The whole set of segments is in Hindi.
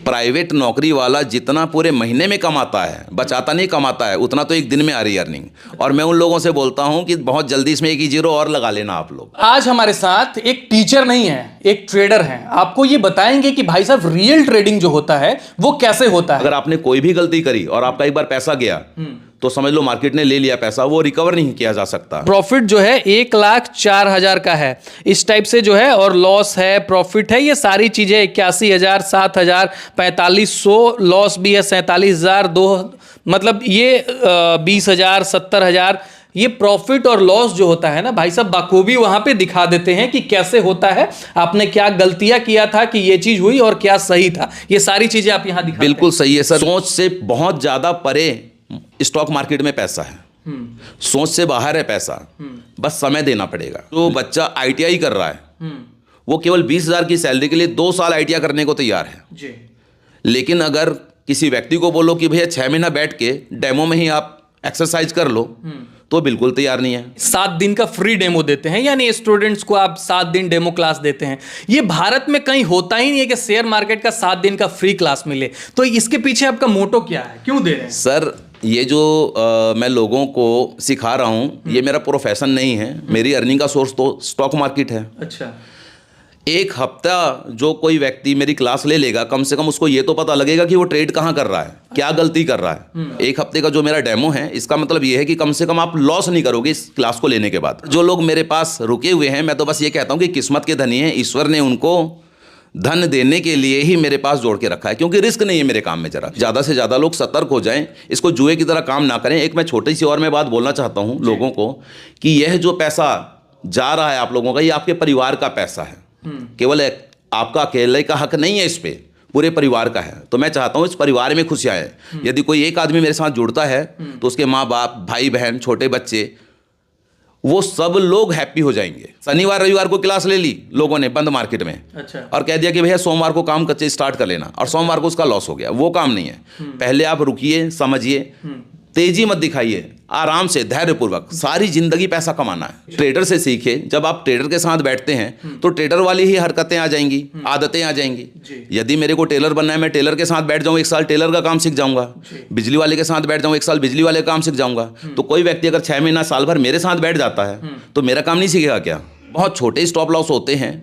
प्राइवेट नौकरी वाला जितना पूरे महीने में कमाता है, बचाता नहीं कमाता है, उतना तो एक दिन में आ रही अर्निंग। और मैं उन लोगों से बोलता हूं कि बहुत जल्दी इसमें एक ही जीरो और लगा लेना आप लोग। आज हमारे साथ एक टीचर नहीं है, एक ट्रेडर है। आपको ये बताएंगे कि भाई साहब रियल ट्रेडिंग जो होता है वो कैसे होता है। अगर आपने कोई भी गलती करी और आपका एक बार पैसा गया तो समझ लो मार्केट ने ले लिया पैसा, वो रिकवर नहीं किया जा सकता। प्रॉफिट जो है 1,04,000 का है इस टाइप से जो है, और लॉस है, प्रॉफिट है, ये सारी चीजें 81,000, 7,000, 4,500, लॉस भी है 47,000, 2 मतलब ये 20,000, 70,000। ये प्रॉफिट और लॉस जो होता है ना भाई साहब, बाखूबी वहां पे दिखा देते हैं कि कैसे होता है, आपने क्या गलतियां किया था कि ये चीज हुई और क्या सही था। ये सारी चीजें आप यहां दिखाते हैं। बिल्कुल सही है सर। सोच से बहुत ज्यादा परे स्टॉक मार्केट में पैसा है, सोच से बाहर है पैसा, बस समय देना पड़ेगा। जो बच्चा आईटीआई कर रहा है वो केवल 20,000 की सैलरी के लिए 2 साल आईटीआई करने को तैयार है जी। लेकिन अगर किसी व्यक्ति को बोलो कि भैया 6 महीना बैठ के डेमो में ही आप एक्सरसाइज कर लो तो बिल्कुल तैयार नहीं है। 7 दिन का फ्री डेमो देते हैं, यानी स्टूडेंट्स को आप 7 दिन डेमो क्लास देते हैं। ये भारत में कहीं होता ही नहीं है कि शेयर मार्केट का 7 दिन का फ्री क्लास मिले। तो इसके पीछे आपका मोटो क्या है, क्यों दे रहे हैं? सर ये जो मैं लोगों को सिखा रहा हूँ ये मेरा प्रोफेशन नहीं है, मेरी अर्निंग का सोर्स तो स्टॉक मार्केट है। अच्छा। एक हफ्ता जो कोई व्यक्ति मेरी क्लास ले लेगा, कम से कम उसको ये तो पता लगेगा कि वो ट्रेड कहाँ कर रहा है, क्या गलती कर रहा है। एक हफ्ते का जो मेरा डेमो है इसका मतलब ये है कि कम से कम आप लॉस नहीं करोगे इस क्लास को लेने के बाद। जो लोग मेरे पास रुके हुए हैं, मैं तो बस ये कहता हूँ कि किस्मत के धनी है, ईश्वर ने उनको धन देने के लिए ही मेरे पास जोड़ के रखा है, क्योंकि रिस्क नहीं है मेरे काम में। जरा ज़्यादा से ज़्यादा लोग सतर्क हो जाएं, इसको जुए की तरह काम ना करें। एक मैं छोटी सी और मैं बात बोलना चाहता हूँ लोगों को कि यह जो पैसा जा रहा है आप लोगों का, ये आपके परिवार का पैसा है, केवल आपका अकेले का हक नहीं है, इस पे पूरे परिवार का है। तो मैं चाहता हूँ इस परिवार में खुशियाँ आए। यदि कोई एक आदमी मेरे साथ जुड़ता है तो उसके माँ बाप, भाई बहन, छोटे बच्चे, वो सब लोग हैप्पी हो जाएंगे। शनिवार रविवार को क्लास ले ली लोगों ने बंद मार्केट में, अच्छा। और कह दिया कि भैया सोमवार को काम कच्चे स्टार्ट कर लेना, और सोमवार को उसका लॉस हो गया। वो काम नहीं है। पहले आप रुकिए, समझिए, तेजी मत दिखाइए, आराम से धैर्यपूर्वक सारी जिंदगी पैसा कमाना है। ट्रेडर से सीखे। जब आप ट्रेडर के साथ बैठते हैं तो ट्रेडर वाली ही हरकतें आ जाएंगी, आदतें आ जाएंगी। यदि मेरे को टेलर बनना है, मैं टेलर के साथ बैठ जाऊं, 1 साल टेलर का काम सीख जाऊंगा। बिजली वाले के साथ बैठ जाऊं, 1 साल बिजली वाले का काम सीख जाऊंगा। तो कोई व्यक्ति अगर 6 महीना साल भर मेरे साथ बैठ जाता है तो मेरा काम नहीं सीखेगा क्या? बहुत छोटे स्टॉप लॉस होते हैं,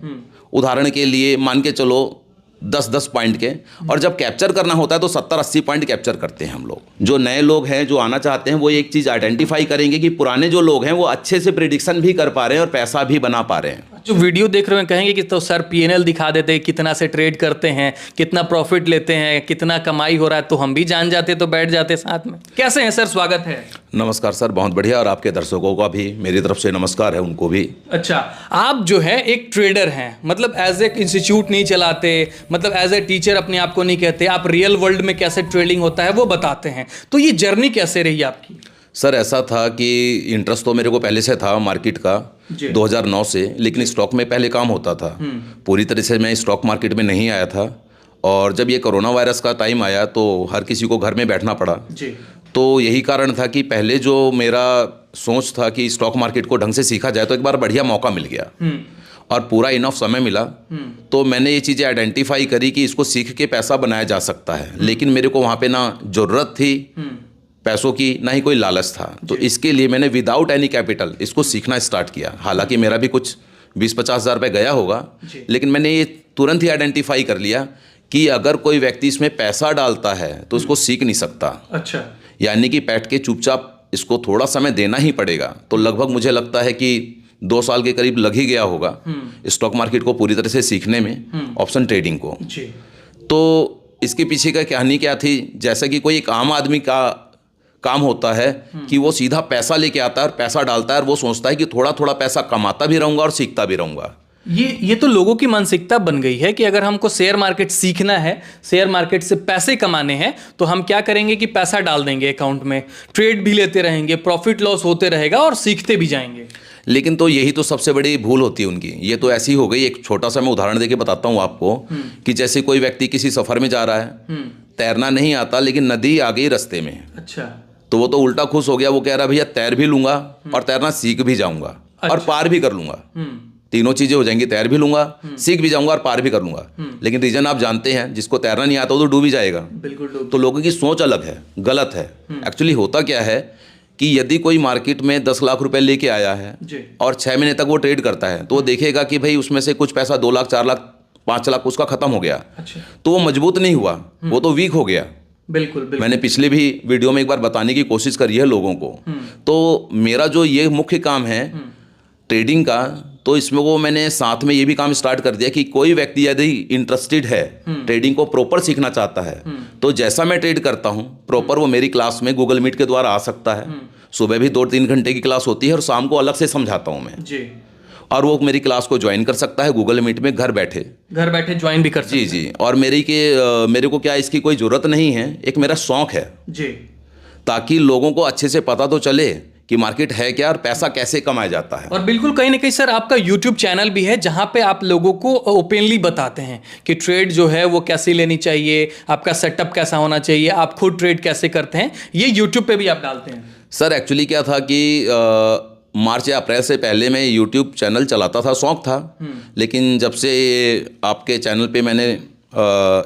उदाहरण के लिए मान के चलो 10-10 पॉइंट के, और जब कैप्चर करना होता है तो 70-80 पॉइंट कैप्चर करते हैं हम लोग। जो नए लोग हैं जो आना चाहते हैं वो एक चीज़ आइडेंटिफाई करेंगे कि पुराने जो लोग हैं वो अच्छे से प्रिडिक्शन भी कर पा रहे हैं और पैसा भी बना पा रहे हैं। जो वीडियो देख रहे हैं कहेंगे कि तो सर पीएनएल दिखा देते, कितना से ट्रेड करते हैं, कितना प्रॉफिट लेते हैं, कितना कमाई हो रहा है, तो हम भी जान जाते तो बैठ जाते साथ में। कैसे हैं सर, स्वागत है। नमस्कार सर, बहुत बढ़िया। और आपके दर्शकों का भी मेरी तरफ से नमस्कार है, उनको भी। अच्छा, आप जो है एक ट्रेडर हैं, मतलब एज ए इंस्टीट्यूट नहीं चलाते, मतलब एज ए टीचर अपने आप को नहीं कहते, आप रियल वर्ल्ड में कैसे ट्रेडिंग होता है वो बताते हैं। तो ये जर्नी कैसे रही आपकी? सर ऐसा था कि इंटरेस्ट तो मेरे को पहले से था मार्केट का 2009 से, लेकिन स्टॉक में पहले काम होता था। पूरी तरह से मैं स्टॉक मार्केट में नहीं आया था, और जब ये कोरोना वायरस का टाइम आया तो हर किसी को घर में बैठना पड़ा जी। तो यही कारण था कि पहले जो मेरा सोच था कि स्टॉक मार्केट को ढंग से सीखा जाए, तो एक बार बढ़िया मौका मिल गया और पूरा इनफ समय मिला। तो मैंने ये चीज़ें आइडेंटिफाई करी कि इसको सीख के पैसा बनाया जा सकता है, लेकिन मेरे को वहाँ पे ना ज़रूरत थी पैसों की, ना ही कोई लालच था। तो इसके लिए मैंने विदाउट एनी कैपिटल इसको सीखना स्टार्ट किया। हालांकि मेरा भी कुछ 20-50 हज़ार रुपये गया होगा, लेकिन मैंने ये तुरंत ही आइडेंटिफाई कर लिया कि अगर कोई व्यक्ति इसमें पैसा डालता है तो उसको सीख नहीं सकता। अच्छा, यानी कि बैठ के चुपचाप इसको थोड़ा समय देना ही पड़ेगा। तो लगभग मुझे लगता है कि 2 साल के करीब लग ही गया होगा स्टॉक मार्केट को पूरी तरह से सीखने में, ऑप्शन ट्रेडिंग को जी। तो इसके पीछे का कहानी क्या थी, जैसा कि कोई एक आम आदमी का काम होता है कि वो सीधा पैसा लेके आता है और पैसा डालता है, और वो सोचता है कि थोड़ा थोड़ा पैसा कमाता भी रहूंगा और सीखता भी रहूंगा। ये तो लोगों की मानसिकता बन गई है कि अगर हमको शेयर मार्केट सीखना है, शेयर मार्केट से पैसे कमाने हैं, तो हम क्या करेंगे कि पैसा डाल देंगे अकाउंट में, ट्रेड भी लेते रहेंगे, प्रॉफिट लॉस होते रहेगा और सीखते भी जाएंगे। लेकिन तो यही तो सबसे बड़ी भूल होती है उनकी। ये तो ऐसी हो गई, एक छोटा सा मैं उदाहरण देके बताता हूँ आपको कि जैसे कोई व्यक्ति किसी सफर में जा रहा है, तैरना नहीं आता, लेकिन नदी आ गई रास्ते में। अच्छा, तो वो तो उल्टा खुश हो गया, वो कह रहा भैया तैर भी लूंगा और तैरना सीख भी जाऊंगा और पार भी कर लूंगा। तीनों चीज़ें हो जाएंगी, तैर भी लूंगा, सीख भी जाऊंगा और पार भी कर लूंगा। लेकिन रीजन आप जानते हैं, जिसको तैरना नहीं आता वो तो डूब ही जाएगा। बिल्कुल। तो लोगों की सोच अलग है, गलत है। एक्चुअली होता क्या है कि यदि कोई मार्केट में 10 लाख रुपए लेके आया है और 6 महीने तक वो ट्रेड करता है, तो वो देखेगा कि भाई उसमें से कुछ पैसा 2 लाख, 4 लाख, 5 लाख उसका खत्म हो गया। अच्छा। तो वो मजबूत नहीं हुआ, वो तो वीक हो गया। बिल्कुल। मैंने पिछले भी वीडियो में एक बार बताने की कोशिश करी है लोगों को। तो मेरा जो ये मुख्य काम है ट्रेडिंग का, तो इसमें वो मैंने साथ में ये भी काम स्टार्ट कर दिया कि कोई व्यक्ति यदि इंटरेस्टेड है, ट्रेडिंग को प्रॉपर सीखना चाहता है, तो जैसा मैं ट्रेड करता हूँ प्रॉपर, वो मेरी क्लास में गूगल मीट के द्वारा आ सकता है। सुबह भी 2-3 घंटे की क्लास होती है और शाम को अलग से समझाता हूँ मैं जी। और वो मेरी क्लास को ज्वाइन कर सकता है गूगल मीट में, घर बैठे ज्वाइन भी कर सकते हैं। जी। और मेरे को क्या इसकी कोई ज़रूरत नहीं है, एक मेरा शौक है जी, ताकि लोगों को अच्छे से पता तो चले कि मार्केट है क्या और पैसा कैसे कमाया जाता है। और बिल्कुल कहीं ना कहीं सर आपका YouTube चैनल भी है जहां पे आप लोगों को ओपनली बताते हैं कि ट्रेड जो है वो कैसे लेनी चाहिए, आपका सेटअप कैसा होना चाहिए, आप खुद ट्रेड कैसे करते हैं, ये YouTube पे भी आप डालते हैं। सर एक्चुअली क्या था कि मार्च या अप्रैल से पहले मैं यूट्यूब चैनल चलाता था, शौक था। लेकिन जब से आपके चैनल पे मैंने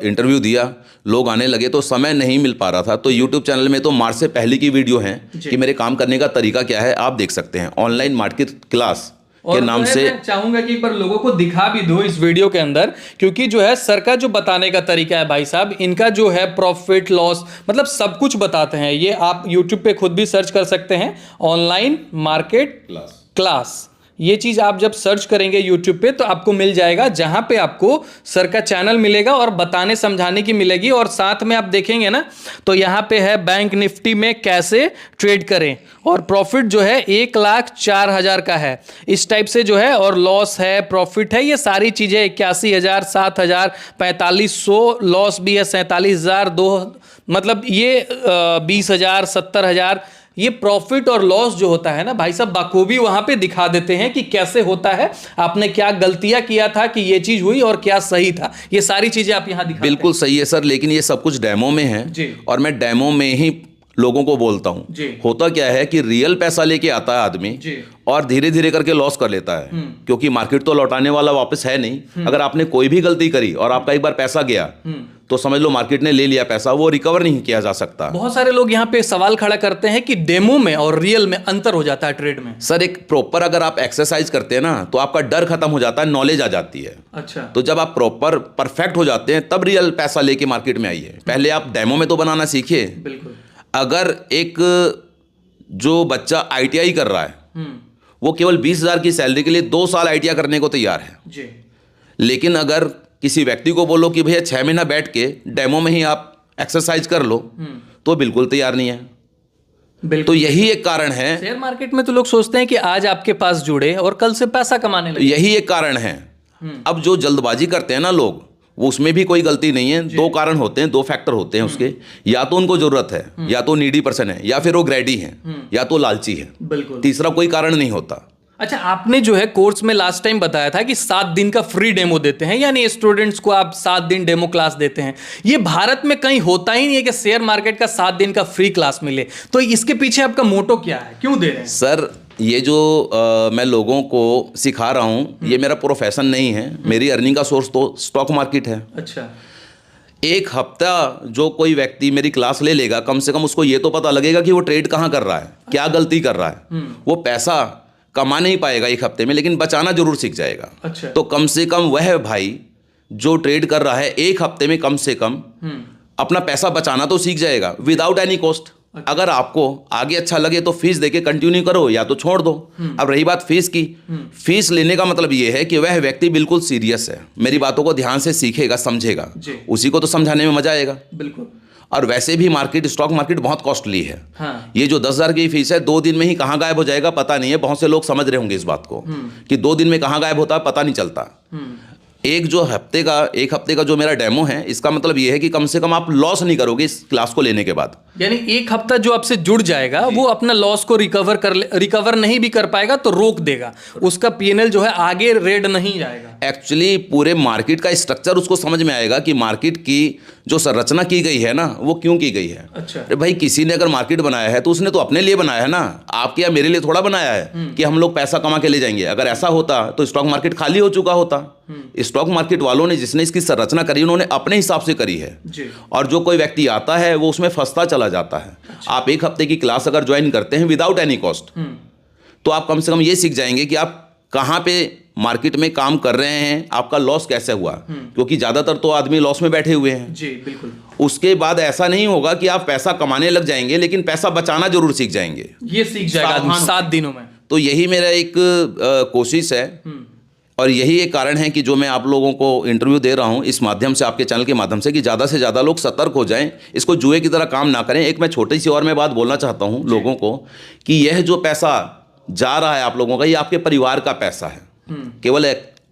इंटरव्यू दिया, लोग आने लगे, तो समय नहीं मिल पा रहा था। तो यूट्यूब चैनल में तो मार्च से पहले की वीडियो हैं कि मेरे काम करने का तरीका क्या है, आप देख सकते हैं। ऑनलाइन मार्केट क्लास के नाम से मैं चाहूंगा कि एक बार लोगों को दिखा भी दो इस वीडियो के अंदर, क्योंकि जो है सर का जो बताने का तरीका है भाई साहब, इनका जो है प्रॉफिट लॉस मतलब सब कुछ बताते हैं। ये आप यूट्यूब पे खुद भी सर्च कर सकते हैं, ऑनलाइन मार्केट क्लास। ये चीज़ आप जब सर्च करेंगे YouTube पे तो आपको मिल जाएगा, जहां पे आपको सर का चैनल मिलेगा और बताने समझाने की मिलेगी। और साथ में आप देखेंगे ना तो यहाँ पे है बैंक निफ्टी में कैसे ट्रेड करें, और प्रॉफिट जो है 1,04,000 का है इस टाइप से जो है, और लॉस है, प्रॉफिट है, ये सारी चीज़ें 81,000, 7,000, 4500, लॉस भी है 47,000, 2 मतलब ये 20,000, 70,000। ये प्रॉफिट और लॉस जो होता है ना भाई साहब, बाखूबी वहां पे दिखा देते हैं कि कैसे होता है, आपने क्या गलतियां किया था कि ये चीज हुई और क्या सही था। ये सारी चीजें आप यहां दिखाते हैं। बिल्कुल सही है सर, लेकिन ये सब कुछ डेमो में है जी। और मैं डेमो में ही लोगों को बोलता हूँ। होता क्या है कि रियल पैसा लेके आता है आदमी और धीरे धीरे करके लॉस कर लेता है, क्योंकि मार्केट तो लौटाने वाला वापस है नहीं। अगर आपने कोई भी गलती करी और आपका एक बार पैसा गया तो समझ लो मार्केट ने ले लिया पैसा, वो रिकवर नहीं किया जा सकता। बहुत सारे लोग यहाँ पे सवाल खड़ा करते हैं कि डेमो में और रियल में अंतर हो जाता है ट्रेड में। सर एक प्रॉपर अगर आप एक्सरसाइज करते हैं ना तो आपका डर खत्म हो जाता है, नॉलेज आ जाती है। अच्छा। तो जब आप प्रॉपर परफेक्ट हो जाते हैं तब रियल पैसा लेके मार्केट में आइए। पहले आप डेमो में तो बनाना सीखिए। बिल्कुल। अगर एक जो बच्चा ITI कर रहा है वो केवल 20,000 की सैलरी के लिए 2 साल ITI करने को तैयार है जी। लेकिन अगर किसी व्यक्ति को बोलो कि भैया 6 महीना बैठ के डेमो में ही आप एक्सरसाइज कर लो, तो बिल्कुल तैयार नहीं है। बिल्कुल। तो यही एक कारण है। शेयर मार्केट में तो लोग सोचते हैं कि आज आपके पास जुड़े और कल से पैसा कमाने लगे। यही एक कारण है। अब जो जल्दबाजी करते हैं ना लोग, वो उसमें भी कोई गलती नहीं है। 2 कारण होते हैं, 2 फैक्टर होते हैं उसके। या तो उनको जरूरत है, या तो नीडी पर्सन है, या फिर वो ग्रेडी है, या तो लालची है। बिल्कुल। तीसरा कोई कारण नहीं होता। अच्छा, आपने जो है कोर्स में लास्ट टाइम बताया था कि 7 दिन का फ्री डेमो देते हैं, यानी स्टूडेंट्स को आप 7 दिन डेमो क्लास देते हैं। ये भारत में कहीं होता ही नहीं है कि शेयर मार्केट का 7 दिन का फ्री क्लास मिले। तो इसके पीछे आपका मोटो क्या है, क्यों दे रहे हैं? सर ये जो मैं लोगों को सिखा रहा हूँ, ये मेरा प्रोफेशन नहीं है। मेरी अर्निंग का सोर्स तो स्टॉक मार्केट है। अच्छा। एक हफ्ता जो कोई व्यक्ति मेरी क्लास ले लेगा, कम से कम उसको ये तो पता लगेगा कि वो ट्रेड कहाँ कर रहा है, क्या गलती कर रहा है। वो पैसा कमा नहीं पाएगा 1 हफ्ते में, लेकिन बचाना जरूर सीख जाएगा। अच्छा। तो कम से कम वह भाई जो ट्रेड कर रहा है 1 हफ्ते में कम से कम अपना पैसा बचाना तो सीख जाएगा विदाउट एनी कॉस्ट। अगर आपको आगे अच्छा लगे तो फीस देके कंटिन्यू करो, या तो छोड़ दो। अब रही बात फीस की, फीस लेने का मतलब ये है कि वह व्यक्ति बिल्कुल सीरियस है, मेरी बातों को ध्यान से सीखेगा, समझेगा, उसी को तो समझाने में मजा आएगा। बिल्कुल। और वैसे भी मार्केट, स्टॉक मार्केट बहुत कॉस्टली है। हाँ। ये जो 10,000 की फीस है 2 दिन में ही कहाँ गायब हो जाएगा पता नहीं है। बहुत से लोग समझ रहे होंगे इस बात को कि 2 दिन में कहाँ गायब होता है पता नहीं चलता। एक हफ्ते का जो मेरा डेमो है, इसका मतलब ये है कि कम से कम आप लॉस नहीं करोगे इस क्लास को लेने के बाद। यानी एक हफ्ता जो आपसे जुड़ जाएगा वो अपना लॉस को रिकवर नहीं भी कर पाएगा तो रोक देगा, उसका पीएनएल जो है आगे रेड नहीं जाएगा। एक्चुअली पूरे मार्केट का स्ट्रक्चर उसको समझ में आएगा कि मार्केट की जो संरचना की गई है ना, वो क्यों की गई है। अच्छा। अरे भाई, किसी ने अगर मार्केट बनाया है तो उसने तो अपने लिए बनाया है ना, आपके या मेरे लिए थोड़ा बनाया है कि हम लोग पैसा कमा के ले जाएंगे। अगर ऐसा होता तो स्टॉक मार्केट खाली हो चुका होता। स्टॉक मार्केट वालों ने, जिसने इसकी संरचना करी, उन्होंने अपने हिसाब से करी है जी। और जो कोई व्यक्ति आता है वो उसमें फंसता चला जाता है। अच्छा। आप एक हफ्ते की क्लास अगर ज्वाइन करते हैं विदाउट एनी कॉस्ट, तो आप कम से कम ये सीख जाएंगे कि आप कहाँ पे मार्केट में काम कर रहे हैं, आपका लॉस कैसे हुआ, क्योंकि ज़्यादातर तो आदमी लॉस में बैठे हुए हैं। जी बिल्कुल। उसके बाद ऐसा नहीं होगा कि आप पैसा कमाने लग जाएंगे, लेकिन पैसा बचाना जरूर सीख जाएंगे। ये सीख जाएगा आदमी 7 दिनों में। तो यही मेरा एक कोशिश है और यही एक कारण है कि जो मैं आप लोगों को इंटरव्यू दे रहा हूं इस माध्यम से, आपके चैनल के माध्यम से, कि ज़्यादा से ज़्यादा लोग सतर्क हो जाएं, इसको जुए की तरह काम ना करें। एक मैं छोटी सी और मैं बात बोलना चाहता हूं लोगों को कि यह जो पैसा जा रहा है आप लोगों का, ये आपके परिवार का पैसा है, केवल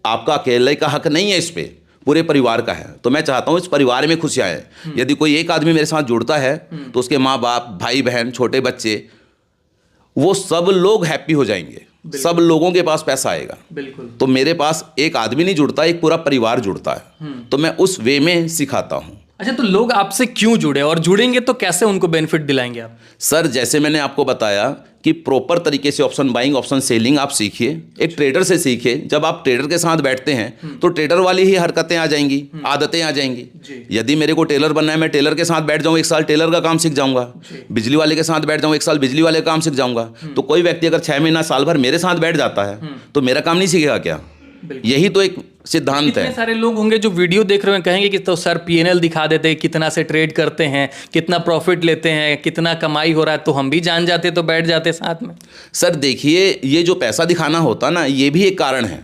आपका अकेले का हक नहीं है, इस पे पूरे परिवार का है। तो मैं चाहता हूँ इस परिवार में खुशियाँ आए। यदि कोई एक आदमी मेरे साथ जुड़ता है तो उसके माँ बाप, भाई बहन, छोटे बच्चे, वो सब लोग हैप्पी हो जाएंगे, सब लोगों के पास पैसा आएगा। बिल्कुल। तो मेरे पास एक आदमी नहीं जुड़ता, एक पूरा परिवार जुड़ता है। तो मैं उस वे में सिखाता हूँ। अच्छा, तो लोग आपसे क्यों जुड़े और जुड़ेंगे तो कैसे उनको बेनिफिट दिलाएंगे आप? सर, जैसे मैंने आपको बताया कि प्रॉपर तरीके से ऑप्शन बाइंग, ऑप्शन सेलिंग आप सीखिए, एक ट्रेडर से सीखिए। जब आप ट्रेडर के साथ बैठते हैं तो ट्रेडर वाली ही हरकतें आ जाएंगी, आदतें आ जाएंगी। यदि मेरे को टेलर बनना है, मैं टेलर के साथ बैठ जाऊँ, 1 साल टेलर का काम सीख जाऊंगा। बिजली वाले के साथ बैठ जाऊँ, 1 साल बिजली वाले का काम सीख जाऊंगा। तो कोई व्यक्ति अगर 6 महीना, साल भर मेरे साथ बैठ जाता है तो मेरा काम नहीं सीखेगा क्या? यही तो एक सिद्धांत है। सारे लोग होंगे जो वीडियो देख रहे हैं, कहेंगे कि तो सर पीएनएल दिखा देते हैं, कितना से ट्रेड करते हैं, कितना प्रॉफिट लेते हैं, कितना कमाई हो रहा है, तो हम भी जान जाते तो बैठ जाते साथ में। सर देखिए, ये जो पैसा दिखाना होता ना, ये भी एक कारण है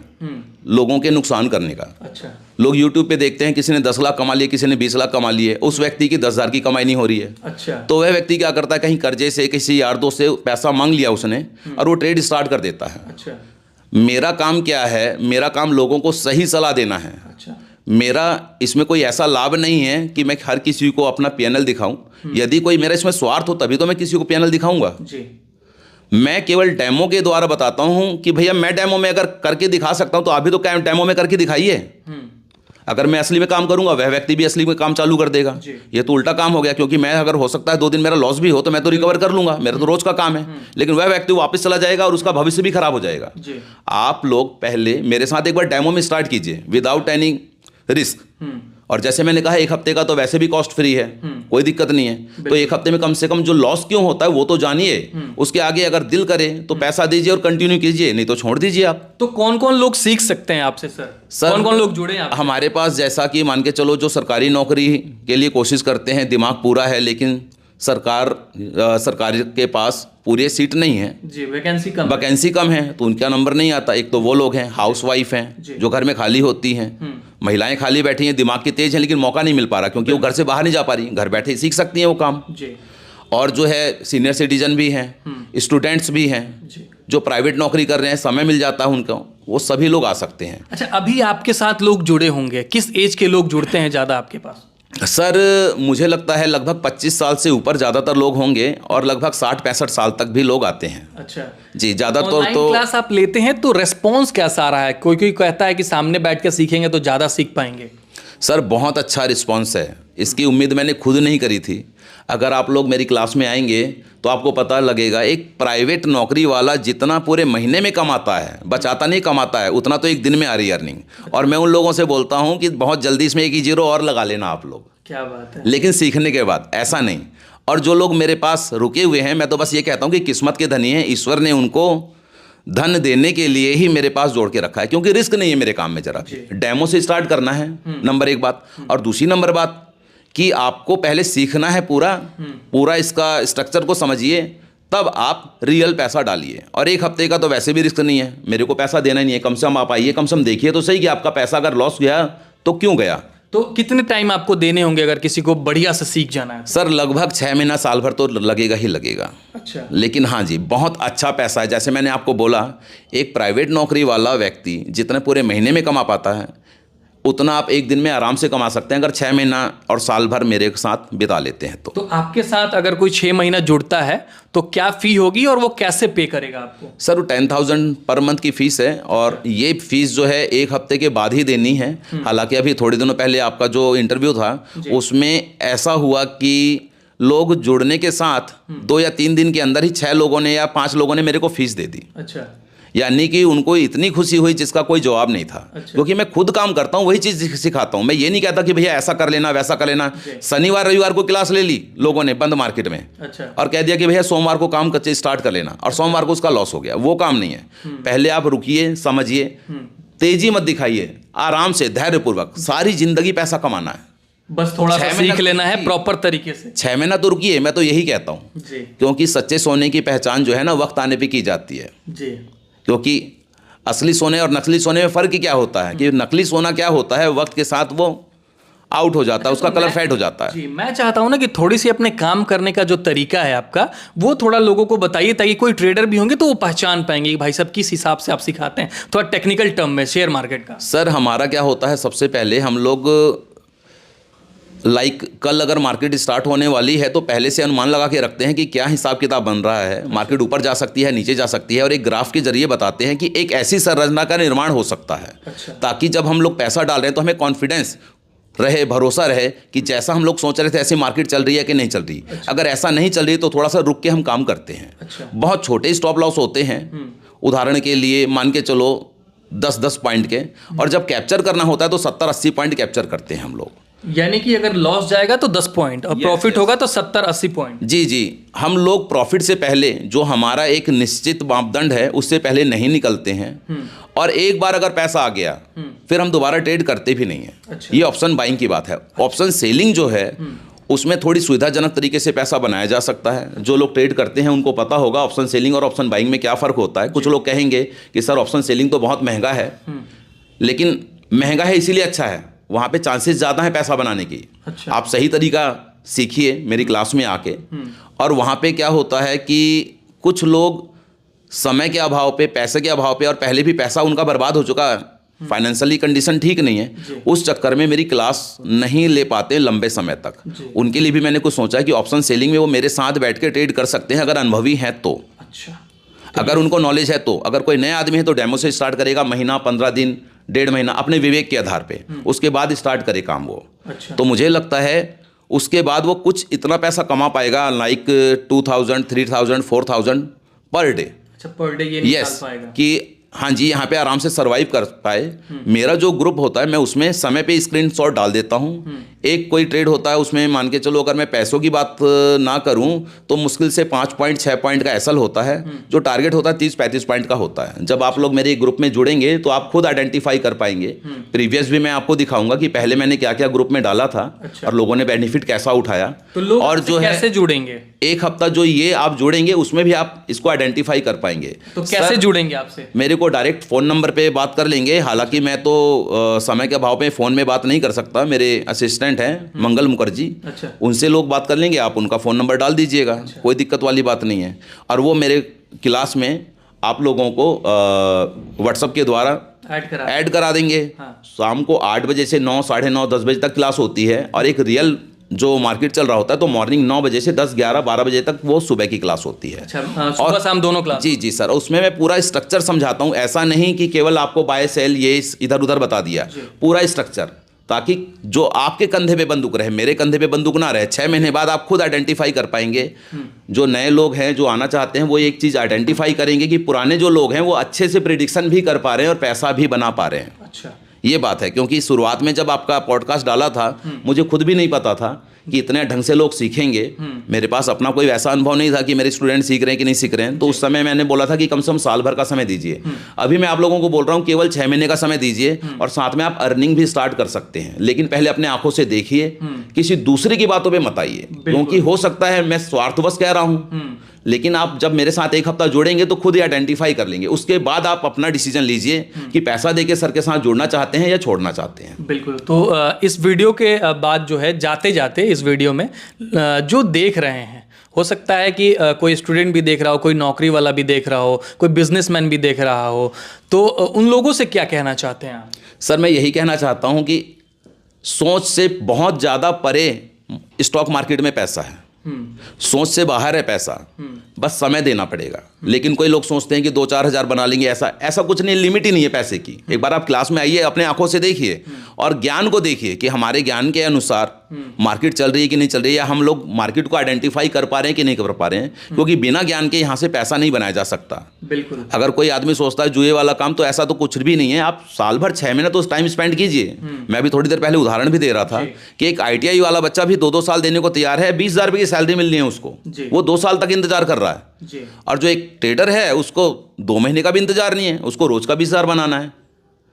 लोगों के नुकसान करने का। अच्छा। लोग YouTube पे देखते हैं किसी ने 10 लाख कमा लिए, किसी ने 20 लाख कमा लिए, उस व्यक्ति की 10,000 की कमाई नहीं हो रही है। अच्छा। तो वह व्यक्ति क्या करता है, कहीं कर्जे से, किसी यार दोस्त से पैसा मांग लिया उसने और वो ट्रेड स्टार्ट कर देता है। अच्छा। मेरा काम क्या है? मेरा काम लोगों को सही सलाह देना है। अच्छा। मेरा इसमें कोई ऐसा लाभ नहीं है कि मैं हर किसी को अपना पीएनएल दिखाऊं। यदि कोई मेरा इसमें स्वार्थ हो तभी तो मैं किसी को पीएनएल दिखाऊंगा। जी। मैं केवल डेमो के द्वारा बताता हूं कि भैया मैं डेमो में अगर करके दिखा सकता हूं तो आप भी तो डेमो में करके दिखाइए। अगर मैं असली में काम करूंगा, वह व्यक्ति भी असली में काम चालू कर देगा। ये तो उल्टा काम हो गया, क्योंकि मैं अगर हो सकता है 2 दिन मेरा लॉस भी हो तो मैं तो रिकवर कर लूंगा, मेरा तो रोज का काम है। लेकिन वह व्यक्ति वापस चला जाएगा और उसका भविष्य भी खराब हो जाएगा। आप लोग पहले मेरे साथ एक बार डेमो में स्टार्ट कीजिए विदाउट एनी रिस्क। और जैसे मैंने कहा 1 हफ्ते का तो वैसे भी कॉस्ट फ्री है, कोई दिक्कत नहीं है। तो 1 हफ्ते में कम से कम जो लॉस क्यों होता है वो तो जानिए। उसके आगे अगर दिल करे तो पैसा दीजिए और कंटिन्यू कीजिए, नहीं तो छोड़ दीजिए आप। तो कौन कौन लोग सीख सकते हैं आपसे सर? कौन कौन लोग जुड़े हैं आपसे? हमारे पास जैसा कि मान के चलो, जो सरकारी नौकरी के लिए कोशिश करते हैं, दिमाग पूरा है लेकिन सरकार के पास पूरे सीट नहीं है जी, वैकेंसी कम है, तो उनका नंबर नहीं आता। एक तो वो लोग हैं, हाउस वाइफ हैं जो घर में खाली होती हैं, महिलाएं खाली बैठी हैं, दिमाग की तेज हैं लेकिन मौका नहीं मिल पा रहा क्योंकि वो घर से बाहर नहीं जा पा रही, घर बैठे सीख सकती हैं वो काम जी। और जो है सीनियर सिटीजन भी हैं, स्टूडेंट्स भी हैं जो प्राइवेट नौकरी कर रहे हैं, समय मिल जाता है उनको, वो सभी लोग आ सकते हैं। अच्छा, अभी आपके साथ लोग जुड़े होंगे, किस एज के लोग जुड़ते हैं ज़्यादा आपके पास? सर मुझे लगता है लगभग 25 साल से ऊपर ज़्यादातर लोग होंगे और लगभग 60-65 साल तक भी लोग आते हैं। अच्छा जी, ज़्यादातर ऑनलाइन तो क्लास आप लेते हैं तो रेस्पॉन्स कैसा रहा है? कोई कोई कहता है कि सामने बैठ कर सीखेंगे तो ज़्यादा सीख पाएंगे। सर बहुत अच्छा रिस्पॉन्स है, इसकी उम्मीद मैंने खुद नहीं करी थी। अगर आप लोग मेरी क्लास में आएंगे तो आपको पता लगेगा, एक प्राइवेट नौकरी वाला जितना पूरे महीने में कमाता है, बचाता नहीं कमाता है, उतना तो एक दिन में आ रही है अर्निंग। और मैं उन लोगों से बोलता हूं कि बहुत जल्दी इसमें 1 जीरो और लगा लेना आप लोग। क्या बात है। लेकिन सीखने के बाद ऐसा नहीं। और जो लोग मेरे पास रुके हुए हैं, मैं तो बस ये कहता हूं कि किस्मत के धनी हैं, ईश्वर ने उनको धन देने के लिए ही मेरे पास जोड़ के रखा है, क्योंकि रिस्क नहीं है मेरे काम में। जरा डेमो से स्टार्ट करना है, नंबर 1 बात। और दूसरी नंबर बात कि आपको पहले सीखना है पूरा इसका स्ट्रक्चर को समझिए, तब आप रियल पैसा डालिए। और 1 हफ्ते का तो वैसे भी रिस्क नहीं है, मेरे को पैसा देना ही नहीं है, कम से कम आप आइए, कम से कम देखिए तो सही कि आपका पैसा अगर लॉस गया तो क्यों गया। तो कितने टाइम आपको देने होंगे अगर किसी को बढ़िया से सीख जाना है? सर लगभग 6 महीना साल भर तो लगेगा ही लगेगा। अच्छा। लेकिन हाँ जी, बहुत अच्छा पैसा है। जैसे मैंने आपको बोला, एक प्राइवेट नौकरी वाला व्यक्ति जितने पूरे महीने में कमा पाता है, उतना आप एक दिन में आराम से कमा सकते हैं अगर 6 महीना और साल भर मेरे साथ बिता लेते हैं तो। आपके साथ अगर कोई 6 महीना जुड़ता है तो क्या फ़ी होगी और वो कैसे पे करेगा आपको? सर वो 10,000 पर मंथ की फ़ीस है और ये फ़ीस जो है 1 हफ्ते के बाद ही देनी है। हालांकि अभी थोड़े दिनों पहले आपका जो इंटरव्यू था उसमें ऐसा हुआ कि लोग जुड़ने के साथ 2 या 3 दिन के अंदर ही 6 लोगों ने या 5 लोगों ने मेरे को फ़ीस दे दी। अच्छा। यानी कि उनको इतनी खुशी हुई जिसका कोई जवाब नहीं था। अच्छा। क्योंकि मैं खुद काम करता हूँ, वही चीज़ सिखाता हूँ। मैं ये नहीं कहता कि भैया ऐसा कर लेना वैसा कर लेना। शनिवार रविवार को क्लास ले ली लोगों ने बंद मार्केट में। अच्छा। और कह दिया कि भैया सोमवार को काम कच्चे स्टार्ट कर लेना और सोमवार को उसका लॉस हो गया। वो काम नहीं है। पहले आप रुकिए, समझिए, तेजी मत दिखाइए, आराम से धैर्यपूर्वक सारी जिंदगी पैसा कमाना है। बस थोड़ा सा सीख लेना है प्रॉपर तरीके से। 6 महीना तो रुकिए, मैं तो यही कहता हूँ। क्योंकि सच्चे सोने की पहचान जो है ना वक्त आने पर की जाती है। जी। क्योंकि असली सोने और नकली सोने में फ़र्क क्या होता है कि नकली सोना क्या होता है, वक्त के साथ वो आउट हो जाता है, उसका कलर फेड हो जाता है। जी, मैं चाहता हूं ना कि थोड़ी सी अपने काम करने का जो तरीका है आपका वो थोड़ा लोगों को बताइए ताकि कोई ट्रेडर भी होंगे तो वो पहचान पाएंगे कि भाई साहब किस हिसाब से आप सिखाते हैं, थोड़ा टेक्निकल टर्म में शेयर मार्केट का। सर हमारा क्या होता है, सबसे पहले हम लोग कल अगर मार्केट स्टार्ट होने वाली है तो पहले से अनुमान लगा के रखते हैं कि क्या हिसाब किताब बन रहा है, मार्केट ऊपर जा सकती है, नीचे जा सकती है, और एक ग्राफ के जरिए बताते हैं कि एक ऐसी संरचना का निर्माण हो सकता है। अच्छा। ताकि जब हम लोग पैसा डाल रहे हैं तो हमें कॉन्फिडेंस रहे, भरोसा रहे कि जैसा हम लोग सोच रहे थे ऐसी मार्केट चल रही है कि नहीं चल रही। अच्छा। अगर ऐसा नहीं चल रही तो थोड़ा सा रुक के हम काम करते हैं। अच्छा। बहुत छोटे स्टॉप लॉस होते हैं, उदाहरण के लिए मान के चलो 10-10 पॉइंट के, और जब कैप्चर करना होता है तो 70-80 पॉइंट कैप्चर करते हैं हम लोग। यानी कि अगर लॉस जाएगा तो 10 पॉइंट और प्रॉफिट होगा तो 70-80 पॉइंट। जी जी, हम लोग प्रॉफिट से पहले जो हमारा एक निश्चित मापदंड है उससे पहले नहीं निकलते हैं, और एक बार अगर पैसा आ गया फिर हम दोबारा ट्रेड करते भी नहीं है। अच्छा। ये ऑप्शन बाइंग की बात है। ऑप्शन सेलिंग जो है उसमें थोड़ी सुविधाजनक तरीके से पैसा बनाया जा सकता है। जो लोग ट्रेड करते हैं उनको पता होगा ऑप्शन सेलिंग और ऑप्शन बाइंग में क्या फ़र्क होता है। कुछ लोग कहेंगे कि सर ऑप्शन सेलिंग तो बहुत महंगा है, लेकिन महंगा है इसीलिए अच्छा है, वहाँ पे चांसेस ज़्यादा हैं पैसा बनाने की। अच्छा। आप सही तरीका सीखिए मेरी क्लास में आके। और वहाँ पे क्या होता है कि कुछ लोग समय के अभाव पे, पैसे के अभाव पे, और पहले भी पैसा उनका बर्बाद हो चुका है, फाइनेंशियली कंडीशन ठीक नहीं है, उस चक्कर में मेरी क्लास नहीं ले पाते लंबे समय तक। उनके लिए भी मैंने कुछ सोचा है कि ऑप्शन सेलिंग में वो मेरे साथ बैठ के ट्रेड कर सकते हैं अगर अनुभवी हैं तो। अच्छा। अगर उनको नॉलेज है तो। अगर कोई नया आदमी है तो डेमो से स्टार्ट करेगा, महीना, 15 दिन, 1.5 महीना अपने विवेक के आधार पे, उसके बाद स्टार्ट करे काम वो। अच्छा। तो मुझे लगता है उसके बाद वो कुछ इतना पैसा कमा पाएगा, लाइक 2,000, 3,000, 4,000 पर डे। अच्छा, पर डे ये निकाल पाएगा कि हाँ जी यहाँ पे आराम से सरवाइव कर पाए। मेरा जो ग्रुप होता है मैं उसमें समय पे स्क्रीनशॉट डाल देता हूँ। एक कोई ट्रेड होता है उसमें मान के चलो अगर मैं पैसों की बात ना करूँ तो मुश्किल से 5 पॉइंट 6 पॉइंट का एसएल होता है, जो टारगेट होता है 30-35 पॉइंट का होता है। जब आप लोग मेरे ग्रुप में जुड़ेंगे तो आप खुद आइडेंटिफाई कर पाएंगे। प्रीवियस भी मैं आपको दिखाऊंगा कि पहले मैंने क्या क्या ग्रुप में डाला था। अच्छा। और लोगों ने बेनिफिट कैसा उठाया। तो लोग और जो है कैसे जुड़ेंगे, एक हफ्ता जो ये आप जुड़ेंगे उसमें भी आप इसको आइडेंटिफाई कर पाएंगे। तो कैसे जुड़ेंगे आपसे? मेरे को डायरेक्ट फ़ोन नंबर पे बात कर लेंगे। हालांकि मैं तो समय के अभाव में फ़ोन में बात नहीं कर सकता, मेरे असिस्टेंट हैं मंगल मुखर्जी। अच्छा। उनसे लोग बात कर लेंगे, आप उनका फ़ोन नंबर डाल दीजिएगा। अच्छा। कोई दिक्कत वाली बात नहीं है। और वो मेरे क्लास में आप लोगों को व्हाट्सएप के द्वारा ऐड करा देंगे। हाँ। शाम को 8 बजे से 9, 9:30, 10 बजे तक क्लास होती है, और एक रियल जो मार्केट चल रहा होता है तो मॉर्निंग 9 बजे से 10, 11, 12 बजे तक वो सुबह की क्लास होती है। अच्छा, सुबह शाम दोनों क्लास? जी जी सर, उसमें मैं पूरा स्ट्रक्चर समझाता हूँ। ऐसा नहीं कि केवल आपको बाय सेल ये इधर उधर बता दिया, पूरा स्ट्रक्चर, ताकि जो आपके कंधे पे बंदूक रहे, मेरे कंधे पे बंदूक ना रहे। 6 महीने बाद आप खुद आइडेंटिफाई कर पाएंगे। जो नए लोग हैं जो आना चाहते हैं वो एक चीज़ आइडेंटिफाई करेंगे कि पुराने जो लोग हैं वो अच्छे से प्रिडिक्शन भी कर पा रहे हैं और पैसा भी बना पा रहे हैं। अच्छा, ये बात है। क्योंकि शुरुआत में जब आपका पॉडकास्ट डाला था मुझे खुद भी नहीं पता था कि इतने ढंग से लोग सीखेंगे। मेरे पास अपना कोई वैसा अनुभव नहीं था कि मेरे स्टूडेंट सीख रहे हैं कि नहीं सीख रहे हैं। तो उस समय मैंने बोला था कि कम से कम साल भर का समय दीजिए। अभी मैं आप लोगों को बोल रहा हूँ केवल 6 महीने का समय दीजिए, और साथ में आप अर्निंग भी स्टार्ट कर सकते हैं। लेकिन पहले अपने आंखों से देखिए, किसी दूसरे की बातों पर मत आइए। क्योंकि हो सकता है मैं स्वार्थवश कह रहा हूँ, लेकिन आप जब मेरे साथ एक हफ्ता जुड़ेंगे तो खुद ही आइडेंटिफाई कर लेंगे। उसके बाद आप अपना डिसीजन लीजिए कि पैसा देके सर के साथ जुड़ना चाहते हैं या छोड़ना चाहते हैं। बिल्कुल। तो इस वीडियो के बाद जो है, जाते जाते इस वीडियो में जो देख रहे हैं, हो सकता है कि कोई स्टूडेंट भी देख रहा हो, कोई नौकरी वाला भी देख रहा हो, कोई बिजनेसमैन भी देख रहा हो, तो उन लोगों से क्या कहना चाहते हैं आप? सर मैं यही कहना चाहता हूं कि सोच से बहुत ज़्यादा परे स्टॉक मार्केट में पैसा है, सोच से बाहर है पैसा, बस समय देना पड़ेगा। लेकिन कोई लोग सोचते हैं कि 2-4 हज़ार बना लेंगे, ऐसा कुछ नहीं, लिमिट ही नहीं है पैसे की। एक बार आप क्लास में आइए, अपने आंखों से देखिए और ज्ञान को देखिए कि हमारे ज्ञान के अनुसार मार्केट चल रही है कि नहीं चल रही है, या हम लोग मार्केट को आइडेंटिफाई कर पा रहे हैं कि नहीं कर पा रहे हैं। क्योंकि बिना ज्ञान के यहाँ से पैसा नहीं बनाया जा सकता। बिल्कुल। अगर कोई आदमी सोचता है जुए वाला काम, तो ऐसा तो कुछ भी नहीं है। आप साल भर 6 महीने तो टाइम स्पेंड कीजिए। मैं अभी थोड़ी देर पहले उदाहरण भी दे रहा था कि एक ITI वाला बच्चा भी 2-2 साल देने को तैयार है, 20,000 रुपये की सैलरी मिलनी है उसको, वो 2 साल तक इंतजार कर रहा है। और जो एक ट्रेडर है उसको 2 महीने का भी इंतजार नहीं है, उसको रोज का 20,000 बनाना है।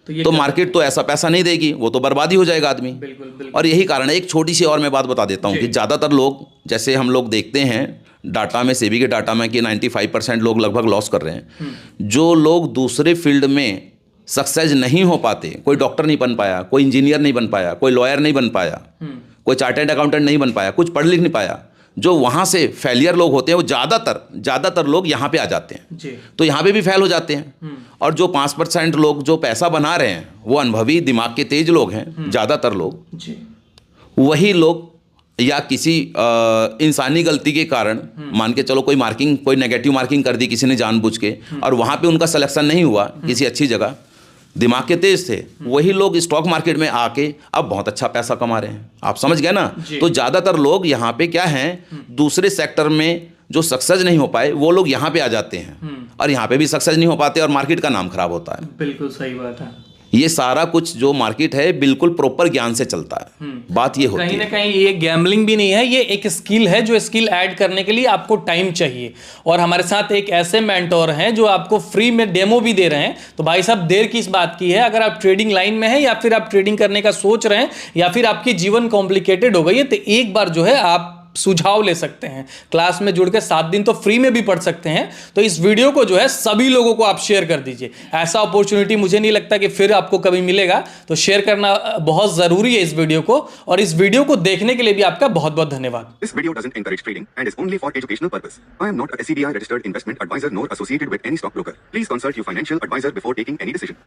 तो मार्केट तो ऐसा पैसा नहीं देगी, वो तो बर्बादी हो जाएगा आदमी। बिल्कुल। और यही कारण है। एक छोटी सी और मैं बात बता देता हूँ कि ज़्यादातर लोग, जैसे हम लोग देखते हैं डाटा में, सेबी के डाटा में, कि 95% लोग लगभग लॉस कर रहे हैं। जो लोग दूसरे फील्ड में सक्सेस नहीं हो पाते, कोई डॉक्टर नहीं बन पाया, कोई इंजीनियर नहीं बन पाया, कोई लॉयर नहीं बन पाया, कोई चार्टर्ड अकाउंटेंट नहीं बन पाया, कुछ पढ़ लिख नहीं पाया, जो वहाँ से फेलियर लोग होते हैं, वो ज़्यादातर लोग यहाँ पे आ जाते हैं। तो यहाँ पे भी फेल हो जाते हैं। और जो 5% लोग जो पैसा बना रहे हैं, वो अनुभवी, दिमाग के तेज लोग हैं। ज़्यादातर लोग, वही लोग या किसी इंसानी गलती के कारण, मान के चलो कोई नेगेटिव मार्किंग कर दी किसी ने जानबूझ के, और वहाँ पे उनका सिलेक्शन नहीं हुआ किसी अच्छी जगह, दिमाग के तेज थे, वही लोग स्टॉक मार्केट में आके अब बहुत अच्छा पैसा कमा रहे हैं। आप समझ गए ना? तो ज़्यादातर लोग यहाँ पे क्या हैं, दूसरे सेक्टर में जो सक्सेस नहीं हो पाए, वो लोग यहाँ पे आ जाते हैं, और यहाँ पे भी सक्सेस नहीं हो पाते, और मार्केट का नाम खराब होता है। बिल्कुल सही बात है। ये सारा कुछ जो मार्केट है बिल्कुल प्रॉपर ज्ञान से चलता है। बात ये होती है, कहीं ना कहीं ये गैम्बलिंग भी नहीं है, ये एक स्किल है। जो स्किल ऐड करने के लिए आपको टाइम चाहिए। और हमारे साथ एक ऐसे मेंटोर हैं जो आपको फ्री में डेमो भी दे रहे हैं। तो भाई साहब, देर किस बात की है? अगर आप ट्रेडिंग लाइन में हैं, या फिर आप ट्रेडिंग करने का सोच रहे हैं, या फिर आपकी जीवन कॉम्प्लिकेटेड हो गई है, तो एक बार जो है आप सुझाव ले सकते हैं। क्लास में जुड़ के 7 दिन तो फ्री में भी पढ़ सकते हैं। तो इस वीडियो को जो है सभी लोगों को आप शेयर कर दीजिए। ऐसा अपॉर्चुनिटी मुझे नहीं लगता कि फिर आपको कभी मिलेगा। तो शेयर करना बहुत जरूरी है इस वीडियो को। और इस वीडियो को देखने के लिए भी आपका बहुत बहुत धन्यवाद। This video doesn't encourage trading and is only for educational purpose. I am not a SCBI registered investment advisor nor associated with any stockbroker. Please consult your financial advisor before taking any decision.